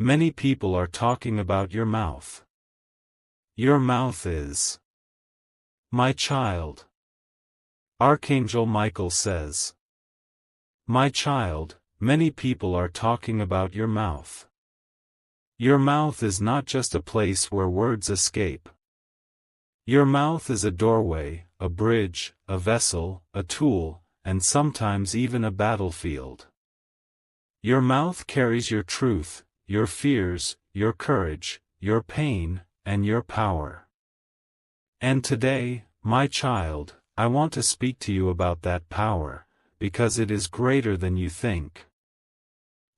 many people are talking about your mouth. Your mouth is. My child. Archangel Michael says. My child, many people are talking about your mouth. Your mouth is not just a place where words escape. Your mouth is a doorway, a bridge, a vessel, a tool, and sometimes even a battlefield. Your mouth carries your truth, your fears, your courage, your pain, and your power. And today, my child, I want to speak to you about that power, because it is greater than you think.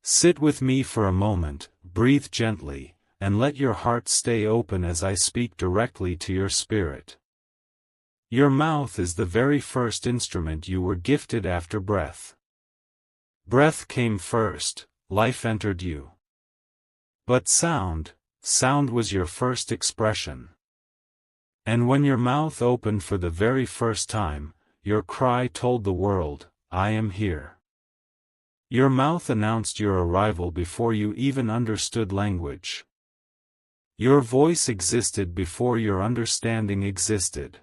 Sit with me for a moment, breathe gently, and let your heart stay open as I speak directly to your spirit. Your mouth is the very first instrument you were gifted after breath. Breath came first, life entered you. But sound was your first expression. And when your mouth opened for the very first time, your cry told the world, I am here. Your mouth announced your arrival before you even understood language. Your voice existed before your understanding existed.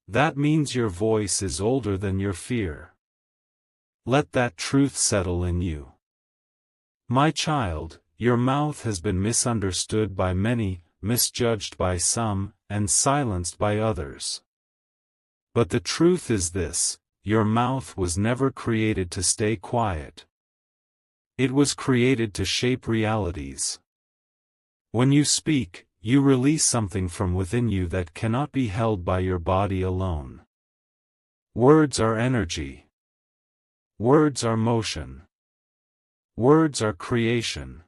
That means your voice is older than your fear. Let that truth settle in you. My child, your mouth has been misunderstood by many, misjudged by some, and silenced by others. But the truth is this: your mouth was never created to stay quiet. It was created to shape realities. When you speak, you release something from within you that cannot be held by your body alone. Words are energy. Words are motion. Words are creation.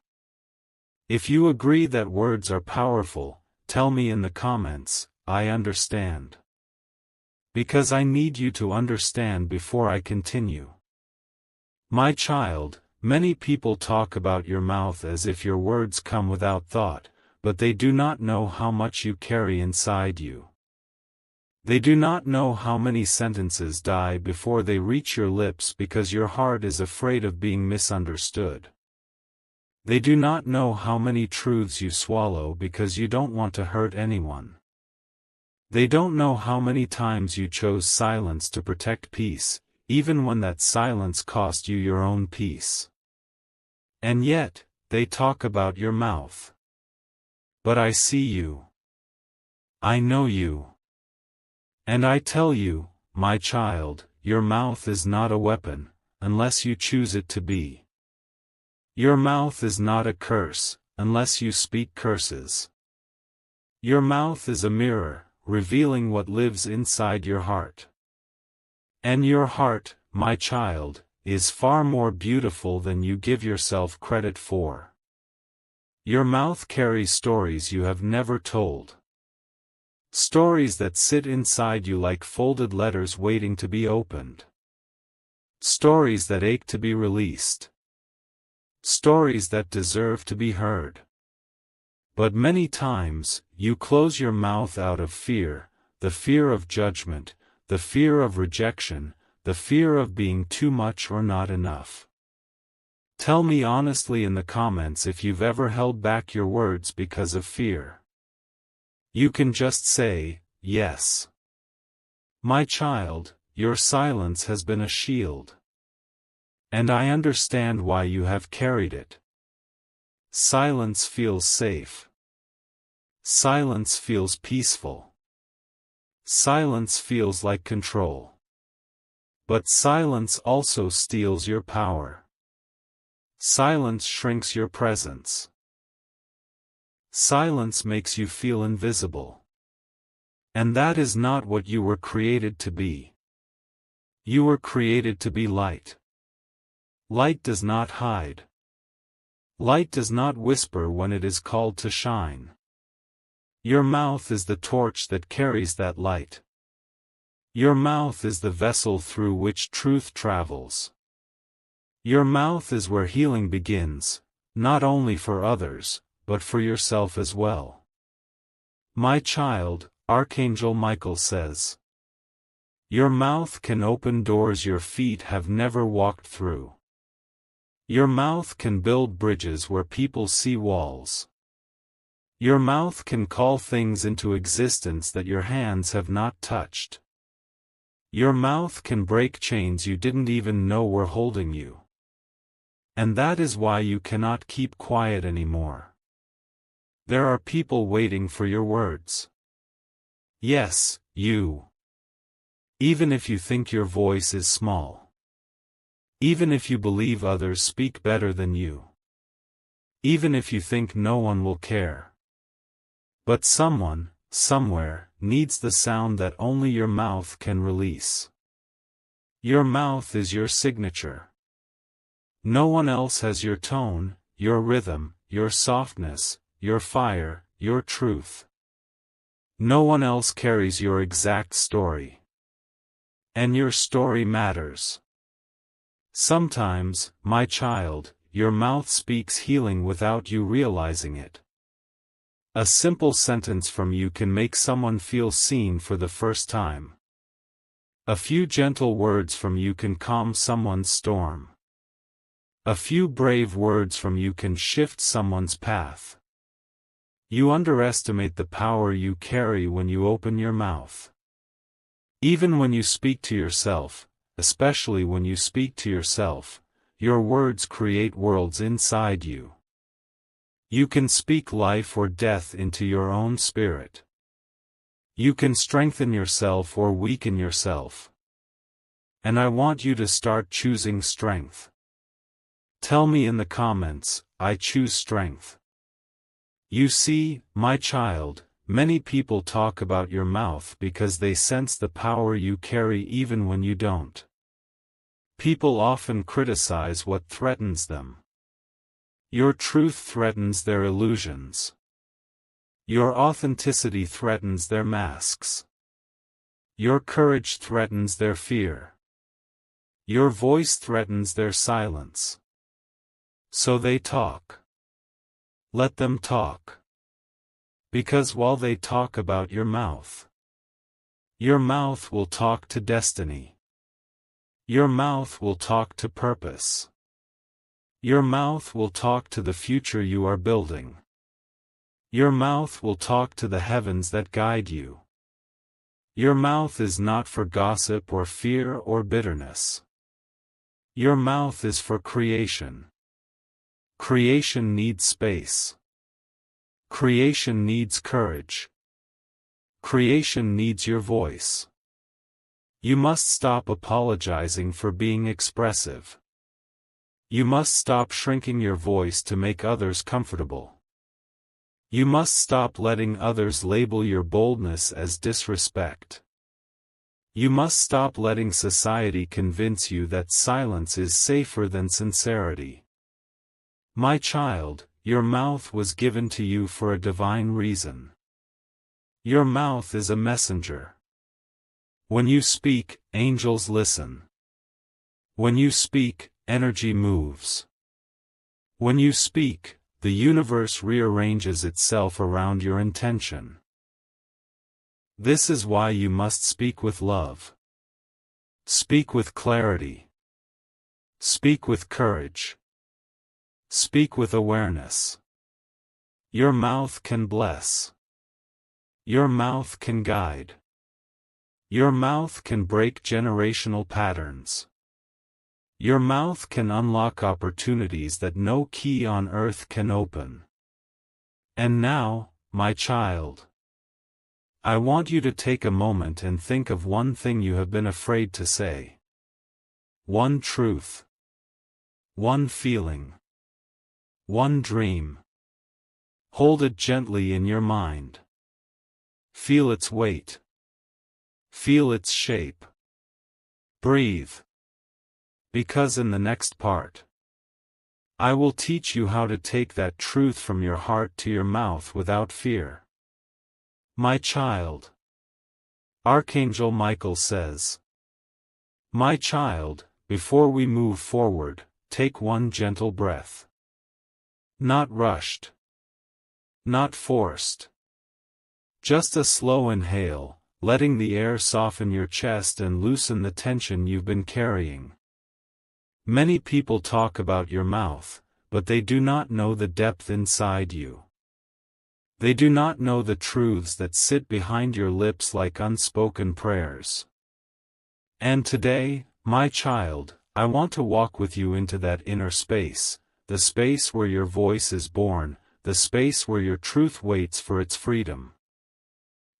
If you agree that words are powerful, tell me in the comments, I understand. Because I need you to understand before I continue. My child, many people talk about your mouth as if your words come without thought, but they do not know how much you carry inside you. They do not know how many sentences die before they reach your lips because your heart is afraid of being misunderstood. They do not know how many truths you swallow because you don't want to hurt anyone. They don't know how many times you chose silence to protect peace, even when that silence cost you your own peace. And yet, they talk about your mouth. But I see you. I know you. And I tell you, my child, your mouth is not a weapon, unless you choose it to be. Your mouth is not a curse, unless you speak curses. Your mouth is a mirror, revealing what lives inside your heart. And your heart, my child, is far more beautiful than you give yourself credit for. Your mouth carries stories you have never told. Stories that sit inside you like folded letters waiting to be opened. Stories that ache to be released. Stories that deserve to be heard. But many times, you close your mouth out of fear, the fear of judgment, the fear of rejection, the fear of being too much or not enough. Tell me honestly in the comments if you've ever held back your words because of fear. You can just say, yes. My child, your silence has been a shield. And I understand why you have carried it. Silence feels safe. Silence feels peaceful. Silence feels like control. But silence also steals your power. Silence shrinks your presence. Silence makes you feel invisible. And that is not what you were created to be. You were created to be light. Light does not hide. Light does not whisper when it is called to shine. Your mouth is the torch that carries that light. Your mouth is the vessel through which truth travels. Your mouth is where healing begins, not only for others, but for yourself as well. My child, Archangel Michael says. Your mouth can open doors your feet have never walked through. Your mouth can build bridges where people see walls. Your mouth can call things into existence that your hands have not touched. Your mouth can break chains you didn't even know were holding you. And that is why you cannot keep quiet anymore. There are people waiting for your words. Yes, you. Even if you think your voice is small. Even if you believe others speak better than you. Even if you think no one will care. But someone, somewhere, needs the sound that only your mouth can release. Your mouth is your signature. No one else has your tone, your rhythm, your softness, your fire, your truth. No one else carries your exact story. And your story matters. Sometimes, my child, your mouth speaks healing without you realizing it. A simple sentence from you can make someone feel seen for the first time. A few gentle words from you can calm someone's storm. A few brave words from you can shift someone's path. You underestimate the power you carry when you open your mouth. Even when you speak to yourself, especially when you speak to yourself, your words create worlds inside you. You can speak life or death into your own spirit. You can strengthen yourself or weaken yourself. And I want you to start choosing strength. Tell me in the comments, I choose strength. You see, my child, many people talk about your mouth because they sense the power you carry even when you don't. People often criticize what threatens them. Your truth threatens their illusions. Your authenticity threatens their masks. Your courage threatens their fear. Your voice threatens their silence. So they talk. Let them talk. Because while they talk about your mouth will talk to destiny. Your mouth will talk to purpose. Your mouth will talk to the future you are building. Your mouth will talk to the heavens that guide you. Your mouth is not for gossip or fear or bitterness. Your mouth is for creation. Creation needs space. Creation needs courage. Creation needs your voice. You must stop apologizing for being expressive. You must stop shrinking your voice to make others comfortable. You must stop letting others label your boldness as disrespect. You must stop letting society convince you that silence is safer than sincerity. My child, your mouth was given to you for a divine reason. Your mouth is a messenger. When you speak, angels listen. When you speak, energy moves. When you speak, the universe rearranges itself around your intention. This is why you must speak with love. Speak with clarity. Speak with courage. Speak with awareness. Your mouth can bless. Your mouth can guide. Your mouth can break generational patterns. Your mouth can unlock opportunities that no key on earth can open. And now, my child, I want you to take a moment and think of one thing you have been afraid to say. One truth. One feeling. One dream. Hold it gently in your mind. Feel its weight. Feel its shape. Breathe. Because in the next part, I will teach you how to take that truth from your heart to your mouth without fear. My child. Archangel Michael says, my child, before we move forward, take one gentle breath. Not rushed. Not forced. Just a slow inhale, letting the air soften your chest and loosen the tension you've been carrying. Many people talk about your mouth, but they do not know the depth inside you. They do not know the truths that sit behind your lips like unspoken prayers. And today, my child, I want to walk with you into that inner space, the space where your voice is born, the space where your truth waits for its freedom.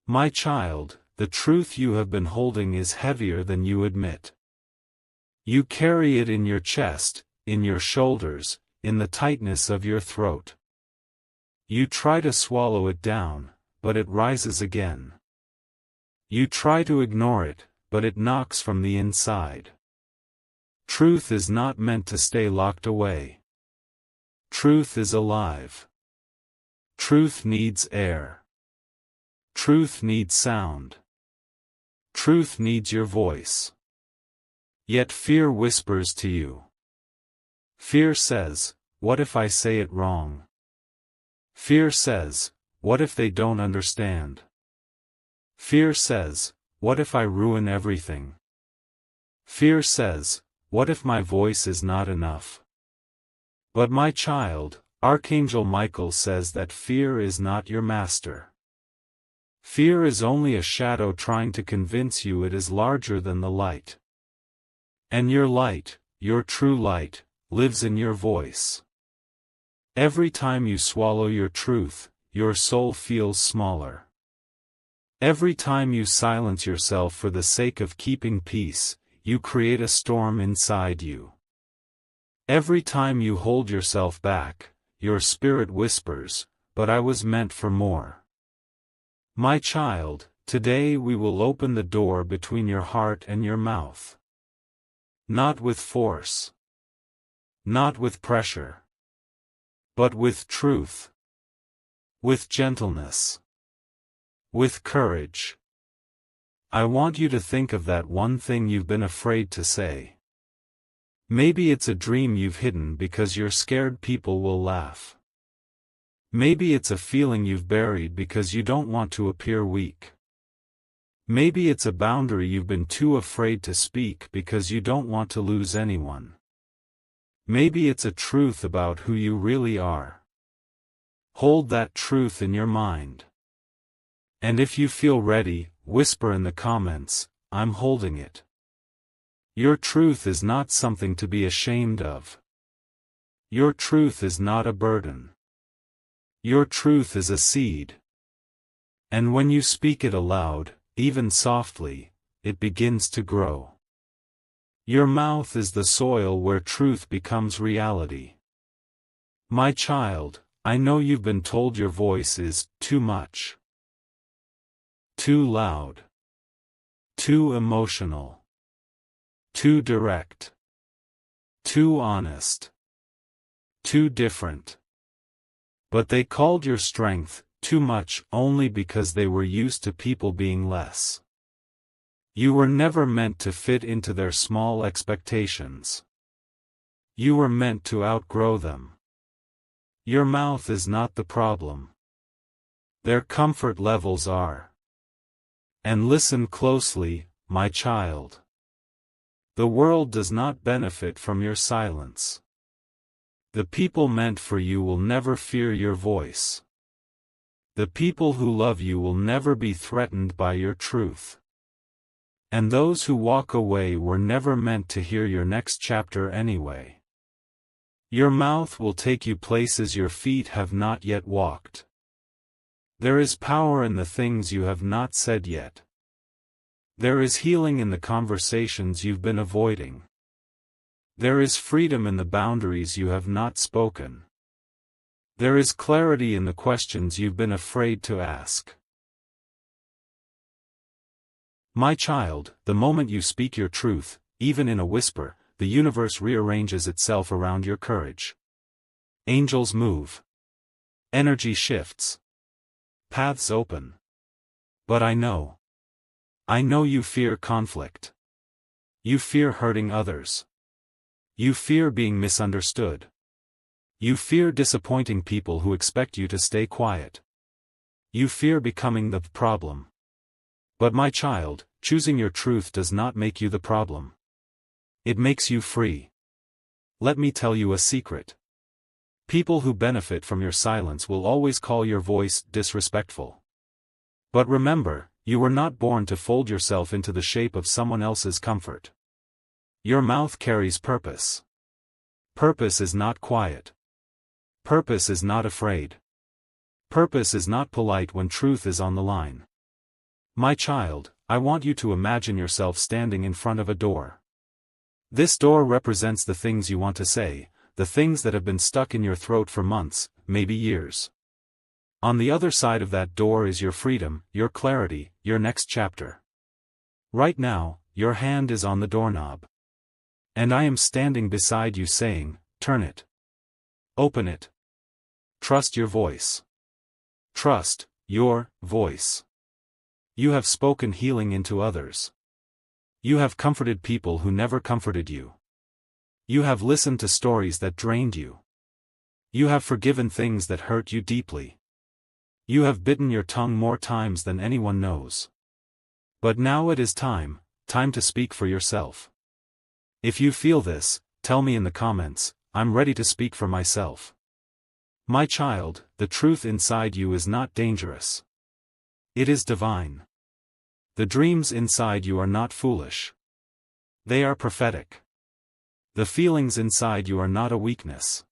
My child, the truth you have been holding is heavier than you admit. You carry it in your chest, in your shoulders, in the tightness of your throat. You try to swallow it down, but it rises again. You try to ignore it, but it knocks from the inside. Truth is not meant to stay locked away. Truth is alive. Truth needs air. Truth needs sound. Truth needs your voice. Yet fear whispers to you. Fear says, what if I say it wrong? Fear says, what if they don't understand? Fear says, what if I ruin everything? Fear says, what if my voice is not enough? But my child, Archangel Michael says that fear is not your master. Fear is only a shadow trying to convince you it is larger than the light. And your light, your true light, lives in your voice. Every time you swallow your truth, your soul feels smaller. Every time you silence yourself for the sake of keeping peace, you create a storm inside you. Every time you hold yourself back, your spirit whispers, but I was meant for more. My child, today we will open the door between your heart and your mouth. Not with force. Not with pressure. But with truth. With gentleness. With courage. I want you to think of that one thing you've been afraid to say. Maybe it's a dream you've hidden because you're scared people will laugh. Maybe it's a feeling you've buried because you don't want to appear weak. Maybe it's a boundary you've been too afraid to speak because you don't want to lose anyone. Maybe it's a truth about who you really are. Hold that truth in your mind. And if you feel ready, whisper in the comments, I'm holding it. Your truth is not something to be ashamed of. Your truth is not a burden. Your truth is a seed. And when you speak it aloud, even softly, it begins to grow. Your mouth is the soil where truth becomes reality. My child, I know you've been told your voice is too much. Too loud. Too emotional. Too direct. Too honest. Too different. But they called your strength too much only because they were used to people being less. You were never meant to fit into their small expectations. You were meant to outgrow them. Your mouth is not the problem. Their comfort levels are. And listen closely, my child. The world does not benefit from your silence. The people meant for you will never fear your voice. The people who love you will never be threatened by your truth. And those who walk away were never meant to hear your next chapter anyway. Your mouth will take you places your feet have not yet walked. There is power in the things you have not said yet. There is healing in the conversations you've been avoiding. There is freedom in the boundaries you have not spoken. There is clarity in the questions you've been afraid to ask. My child, the moment you speak your truth, even in a whisper, the universe rearranges itself around your courage. Angels move. Energy shifts. Paths open. But I know you fear conflict. You fear hurting others. You fear being misunderstood. You fear disappointing people who expect you to stay quiet. You fear becoming the problem. But my child, choosing your truth does not make you the problem. It makes you free. Let me tell you a secret. People who benefit from your silence will always call your voice disrespectful. But remember, you were not born to fold yourself into the shape of someone else's comfort. Your mouth carries purpose. Purpose is not quiet. Purpose is not afraid. Purpose is not polite when truth is on the line. My child, I want you to imagine yourself standing in front of a door. This door represents the things you want to say, the things that have been stuck in your throat for months, maybe years. On the other side of that door is your freedom, your clarity, your next chapter. Right now, your hand is on the doorknob. And I am standing beside you saying, turn it. Open it. Trust your voice. Trust your voice. You have spoken healing into others. You have comforted people who never comforted you. You have listened to stories that drained you. You have forgiven things that hurt you deeply. You have bitten your tongue more times than anyone knows. But now it is time to speak for yourself. If you feel this, tell me in the comments, I'm ready to speak for myself. My child, the truth inside you is not dangerous. It is divine. The dreams inside you are not foolish. They are prophetic. The feelings inside you are not a weakness.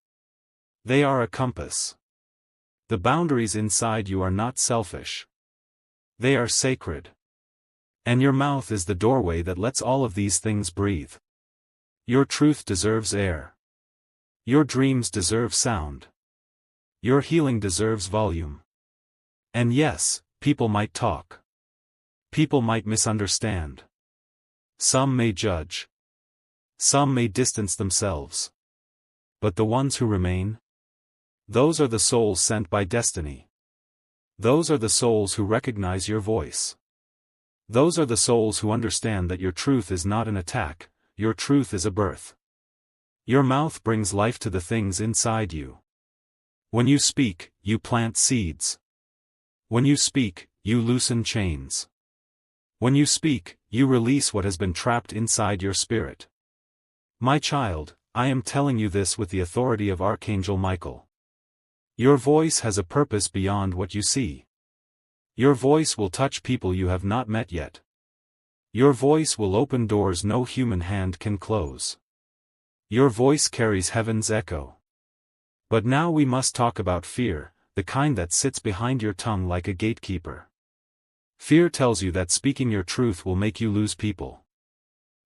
They are a compass. The boundaries inside you are not selfish. They are sacred. And your mouth is the doorway that lets all of these things breathe. Your truth deserves air. Your dreams deserve sound. Your healing deserves volume. And yes, people might talk. People might misunderstand. Some may judge. Some may distance themselves. But the ones who remain? Those are the souls sent by destiny. Those are the souls who recognize your voice. Those are the souls who understand that your truth is not an attack, your truth is a birth. Your mouth brings life to the things inside you. When you speak, you plant seeds. When you speak, you loosen chains. When you speak, you release what has been trapped inside your spirit. My child, I am telling you this with the authority of Archangel Michael. Your voice has a purpose beyond what you see. Your voice will touch people you have not met yet. Your voice will open doors no human hand can close. Your voice carries heaven's echo. But now we must talk about fear, the kind that sits behind your tongue like a gatekeeper. Fear tells you that speaking your truth will make you lose people.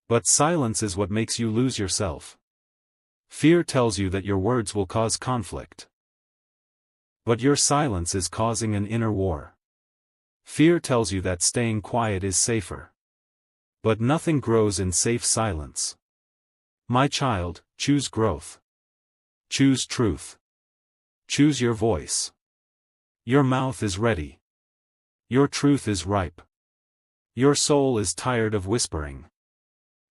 But silence is what makes you lose yourself. Fear tells you that your words will cause conflict. But your silence is causing an inner war. Fear tells you that staying quiet is safer. But nothing grows in safe silence. My child, choose growth. Choose truth. Choose your voice. Your mouth is ready. Your truth is ripe. Your soul is tired of whispering.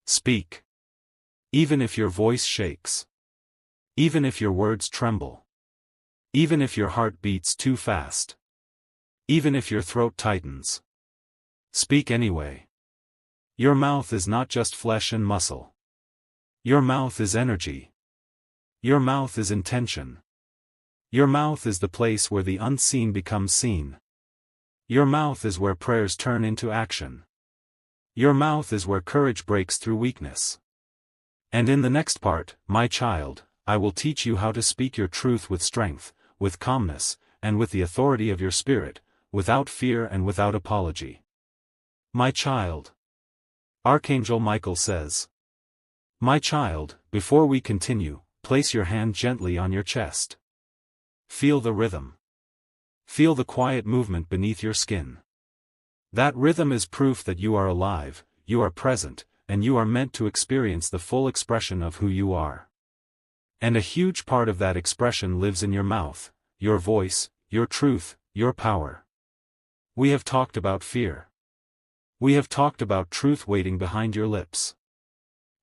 Speak. Even if your voice shakes. Even if your words tremble. Even if your heart beats too fast. Even if your throat tightens. Speak anyway. Your mouth is not just flesh and muscle. Your mouth is energy. Your mouth is intention. Your mouth is the place where the unseen becomes seen. Your mouth is where prayers turn into action. Your mouth is where courage breaks through weakness. And in the next part, my child, I will teach you how to speak your truth with strength, with calmness, and with the authority of your spirit, without fear and without apology. My child. Archangel Michael says. My child, before we continue, place your hand gently on your chest. Feel the rhythm. Feel the quiet movement beneath your skin. That rhythm is proof that you are alive, you are present, and you are meant to experience the full expression of who you are. And a huge part of that expression lives in your mouth, your voice, your truth, your power. We have talked about fear. We have talked about truth waiting behind your lips.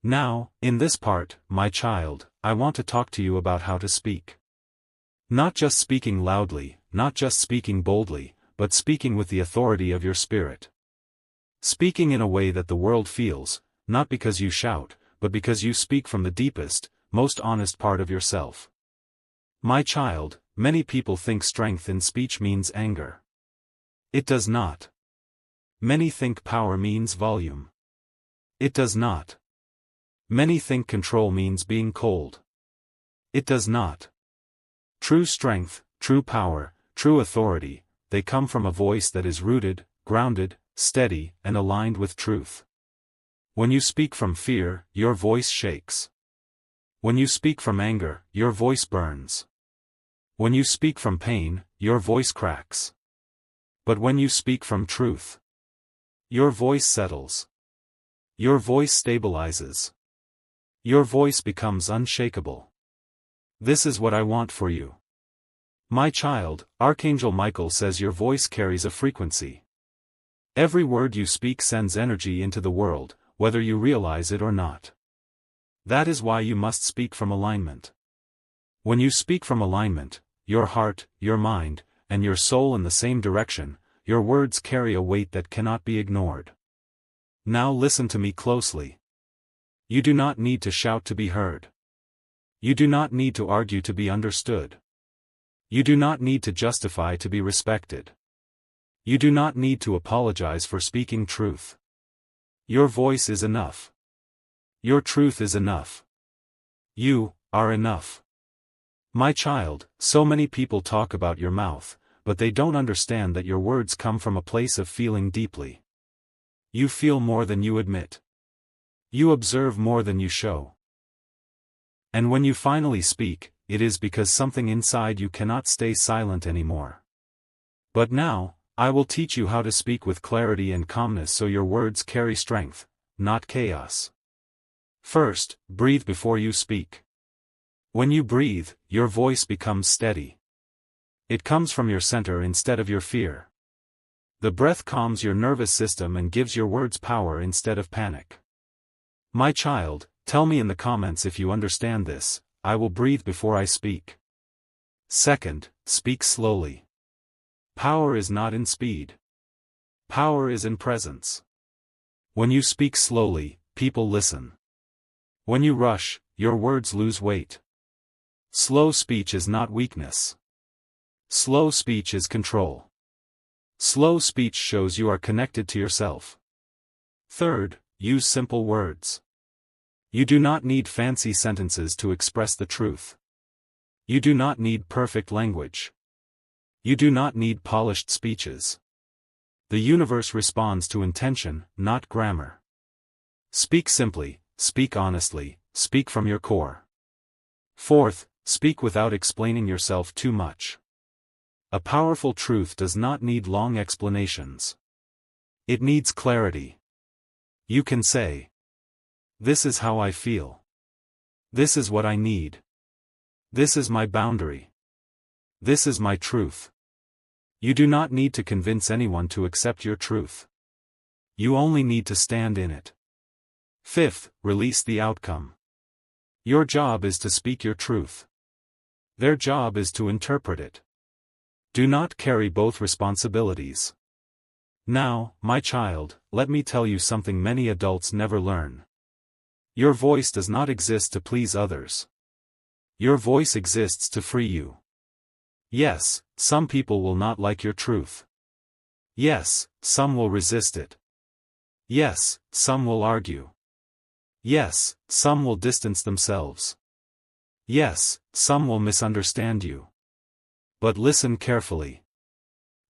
Now, in this part, my child, I want to talk to you about how to speak. Not just speaking loudly, not just speaking boldly, but speaking with the authority of your spirit. Speaking in a way that the world feels, not because you shout, but because you speak from the deepest, most honest part of yourself. My child, many people think strength in speech means anger. It does not. Many think power means volume. It does not. Many think control means being cold. It does not. True strength, true power, true authority, they come from a voice that is rooted, grounded, steady, and aligned with truth. When you speak from fear, your voice shakes. When you speak from anger, your voice burns. When you speak from pain, your voice cracks. But when you speak from truth, your voice settles. Your voice stabilizes. Your voice becomes unshakable. This is what I want for you. My child, Archangel Michael says your voice carries a frequency. Every word you speak sends energy into the world, whether you realize it or not. That is why you must speak from alignment. When you speak from alignment, your heart, your mind, and your soul in the same direction, your words carry a weight that cannot be ignored. Now listen to me closely. You do not need to shout to be heard. You do not need to argue to be understood. You do not need to justify to be respected. You do not need to apologize for speaking truth. Your voice is enough. Your truth is enough. You are enough. My child, so many people talk about your mouth, but they don't understand that your words come from a place of feeling deeply. You feel more than you admit. You observe more than you show. And when you finally speak, it is because something inside you cannot stay silent anymore. But now, I will teach you how to speak with clarity and calmness so your words carry strength, not chaos. First, breathe before you speak. When you breathe, your voice becomes steady. It comes from your center instead of your fear. The breath calms your nervous system and gives your words power instead of panic. My child, tell me in the comments if you understand this. I will breathe before I speak. Second, speak slowly. Power is not in speed. Power is in presence. When you speak slowly, people listen. When you rush, your words lose weight. Slow speech is not weakness. Slow speech is control. Slow speech shows you are connected to yourself. Third, use simple words. You do not need fancy sentences to express the truth. You do not need perfect language. You do not need polished speeches. The universe responds to intention, not grammar. Speak simply, speak honestly, speak from your core. Fourth, speak without explaining yourself too much. A powerful truth does not need long explanations. It needs clarity. You can say, "This is how I feel. This is what I need. This is my boundary. This is my truth." You do not need to convince anyone to accept your truth. You only need to stand in it. Fifth, release the outcome. Your job is to speak your truth. Their job is to interpret it. Do not carry both responsibilities. Now, my child, let me tell you something many adults never learn. Your voice does not exist to please others. Your voice exists to free you. Yes, some people will not like your truth. Yes, some will resist it. Yes, some will argue. Yes, some will distance themselves. Yes, some will misunderstand you. But listen carefully.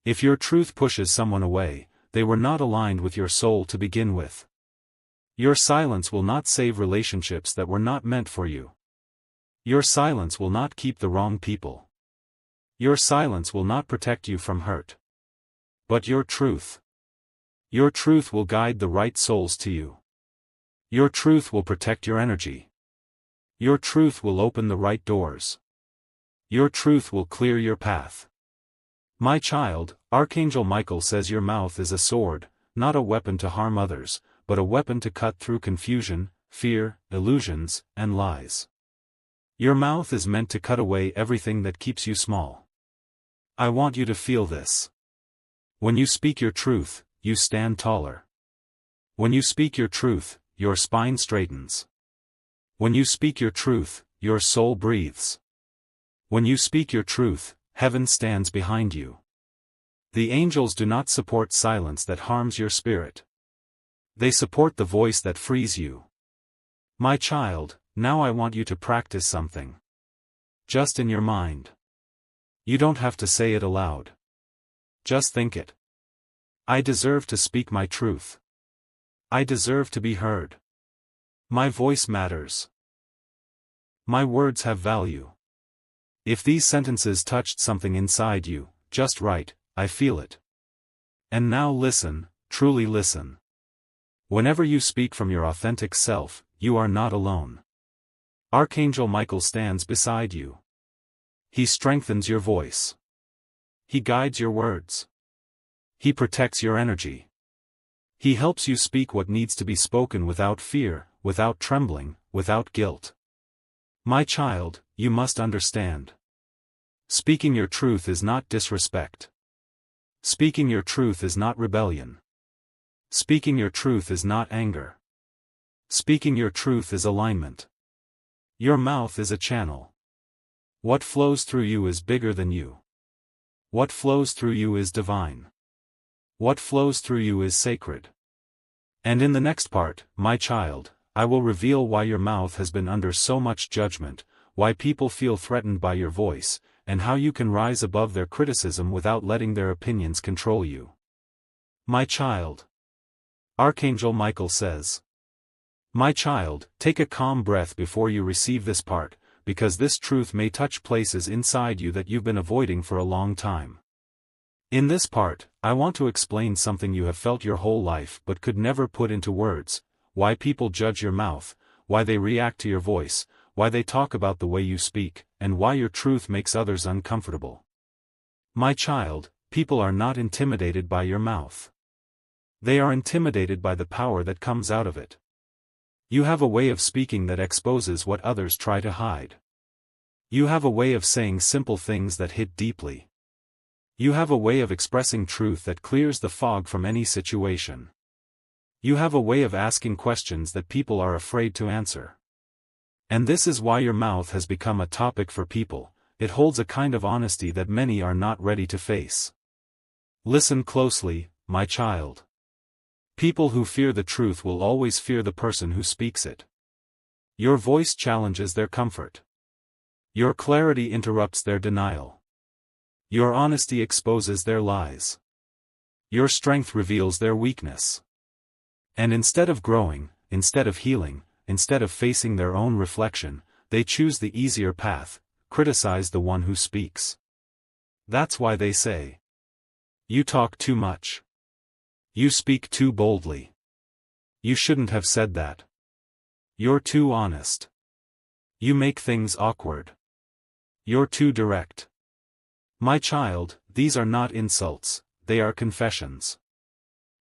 If your truth pushes someone away, they were not aligned with your soul to begin with. Your silence will not save relationships that were not meant for you. Your silence will not keep the wrong people. Your silence will not protect you from hurt. But your truth. Your truth will guide the right souls to you. Your truth will protect your energy. Your truth will open the right doors. Your truth will clear your path. My child, Archangel Michael says your mouth is a sword, not a weapon to harm others, but a weapon to cut through confusion, fear, illusions, and lies. Your mouth is meant to cut away everything that keeps you small. I want you to feel this. When you speak your truth, you stand taller. When you speak your truth, your spine straightens. When you speak your truth, your soul breathes. When you speak your truth, heaven stands behind you. The angels do not support silence that harms your spirit. They support the voice that frees you. My child, now I want you to practice something. Just in your mind. You don't have to say it aloud. Just think it. I deserve to speak my truth. I deserve to be heard. My voice matters. My words have value. If these sentences touched something inside you, just right, I feel it. And now listen, truly listen. Whenever you speak from your authentic self, you are not alone. Archangel Michael stands beside you. He strengthens your voice. He guides your words. He protects your energy. He helps you speak what needs to be spoken without fear, without trembling, without guilt. My child, you must understand. Speaking your truth is not disrespect. Speaking your truth is not rebellion. Speaking your truth is not anger. Speaking your truth is alignment. Your mouth is a channel. What flows through you is bigger than you. What flows through you is divine. What flows through you is sacred. And in the next part, my child, I will reveal why your mouth has been under so much judgment, why people feel threatened by your voice, and how you can rise above their criticism without letting their opinions control you. My child. Archangel Michael says. My child, take a calm breath before you receive this part, because this truth may touch places inside you that you've been avoiding for a long time. In this part, I want to explain something you have felt your whole life but could never put into words: why people judge your mouth, why they react to your voice, why they talk about the way you speak, and why your truth makes others uncomfortable. My child, people are not intimidated by your mouth. They are intimidated by the power that comes out of it. You have a way of speaking that exposes what others try to hide. You have a way of saying simple things that hit deeply. You have a way of expressing truth that clears the fog from any situation. You have a way of asking questions that people are afraid to answer. And this is why your mouth has become a topic for people. It holds a kind of honesty that many are not ready to face. Listen closely, my child. People who fear the truth will always fear the person who speaks it. Your voice challenges their comfort. Your clarity interrupts their denial. Your honesty exposes their lies. Your strength reveals their weakness. And instead of growing, instead of healing, instead of facing their own reflection, they choose the easier path: criticize the one who speaks. That's why they say, "You talk too much. You speak too boldly. You shouldn't have said that. You're too honest. You make things awkward. You're too direct." My child, these are not insults, they are confessions.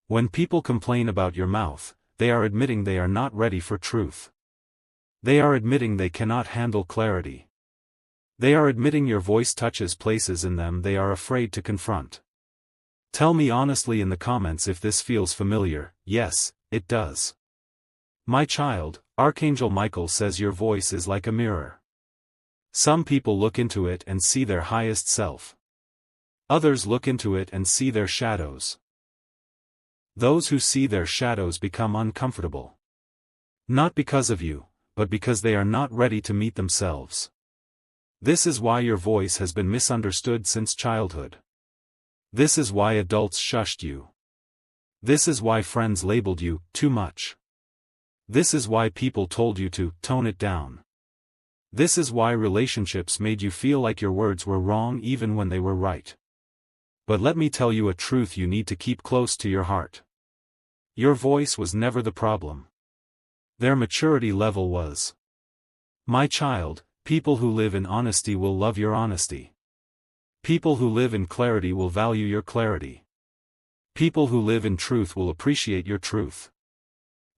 When people complain about your mouth, they are admitting they are not ready for truth. They are admitting they cannot handle clarity. They are admitting your voice touches places in them they are afraid to confront. Tell me honestly in the comments if this feels familiar. Yes, it does. My child, Archangel Michael says your voice is like a mirror. Some people look into it and see their highest self. Others look into it and see their shadows. Those who see their shadows become uncomfortable. Not because of you, but because they are not ready to meet themselves. This is why your voice has been misunderstood since childhood. This is why adults shushed you. This is why friends labeled you too much. This is why people told you to tone it down. This is why relationships made you feel like your words were wrong even when they were right. But let me tell you a truth you need to keep close to your heart. Your voice was never the problem. Their maturity level was. My child, people who live in honesty will love your honesty. People who live in clarity will value your clarity. People who live in truth will appreciate your truth.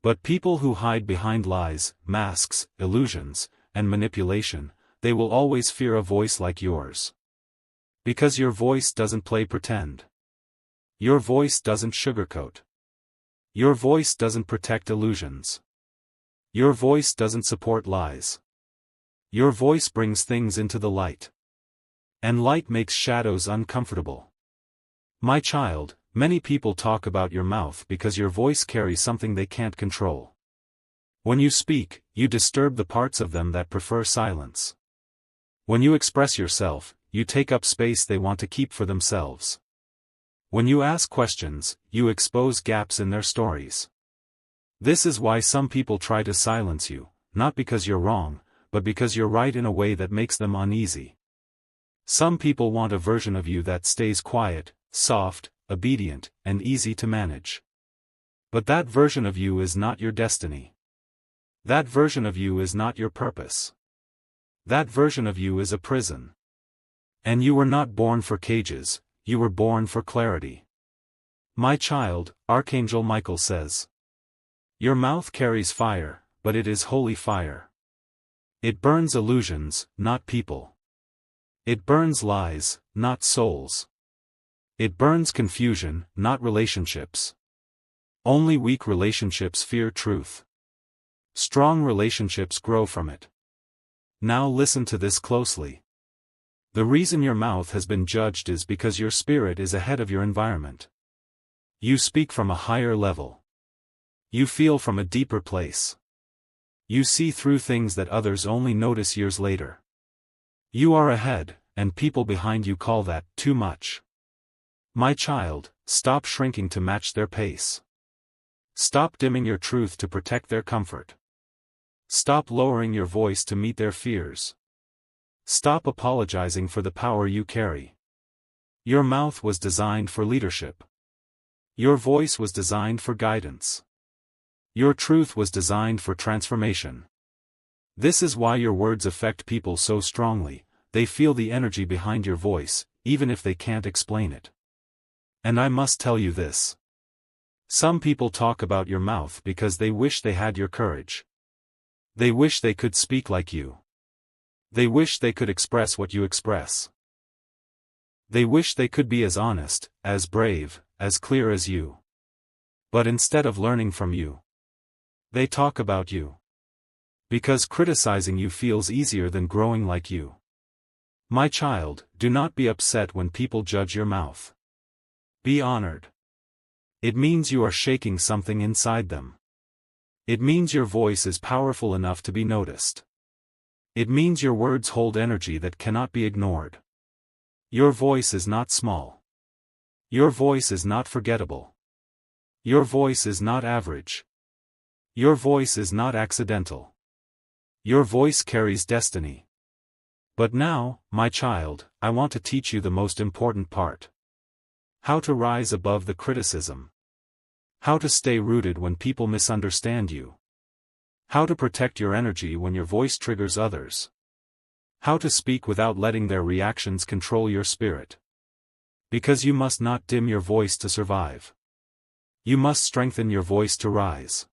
But people who hide behind lies, masks, illusions, and manipulation, they will always fear a voice like yours. Because your voice doesn't play pretend. Your voice doesn't sugarcoat. Your voice doesn't protect illusions. Your voice doesn't support lies. Your voice brings things into the light. And light makes shadows uncomfortable. My child, many people talk about your mouth because your voice carries something they can't control. When you speak, you disturb the parts of them that prefer silence. When you express yourself, you take up space they want to keep for themselves. When you ask questions, you expose gaps in their stories. This is why some people try to silence you, not because you're wrong, but because you're right in a way that makes them uneasy. Some people want a version of you that stays quiet, soft, obedient, and easy to manage. But that version of you is not your destiny. That version of you is not your purpose. That version of you is a prison. And you were not born for cages, you were born for clarity. My child, Archangel Michael says. Your mouth carries fire, but it is holy fire. It burns illusions, not people. It burns lies, not souls. It burns confusion, not relationships. Only weak relationships fear truth. Strong relationships grow from it. Now listen to this closely. The reason your mouth has been judged is because your spirit is ahead of your environment. You speak from a higher level. You feel from a deeper place. You see through things that others only notice years later. You are ahead, and people behind you call that too much. My child, stop shrinking to match their pace. Stop dimming your truth to protect their comfort. Stop lowering your voice to meet their fears. Stop apologizing for the power you carry. Your mouth was designed for leadership. Your voice was designed for guidance. Your truth was designed for transformation. This is why your words affect people so strongly. They feel the energy behind your voice, even if they can't explain it. And I must tell you this. Some people talk about your mouth because they wish they had your courage. They wish they could speak like you. They wish they could express what you express. They wish they could be as honest, as brave, as clear as you. But instead of learning from you, they talk about you. Because criticizing you feels easier than growing like you. My child, do not be upset when people judge your mouth. Be honored. It means you are shaking something inside them. It means your voice is powerful enough to be noticed. It means your words hold energy that cannot be ignored. Your voice is not small. Your voice is not forgettable. Your voice is not average. Your voice is not accidental. Your voice carries destiny. But now, my child, I want to teach you the most important part. How to rise above the criticism. How to stay rooted when people misunderstand you. How to protect your energy when your voice triggers others. How to speak without letting their reactions control your spirit. Because you must not dim your voice to survive. You must strengthen your voice to rise.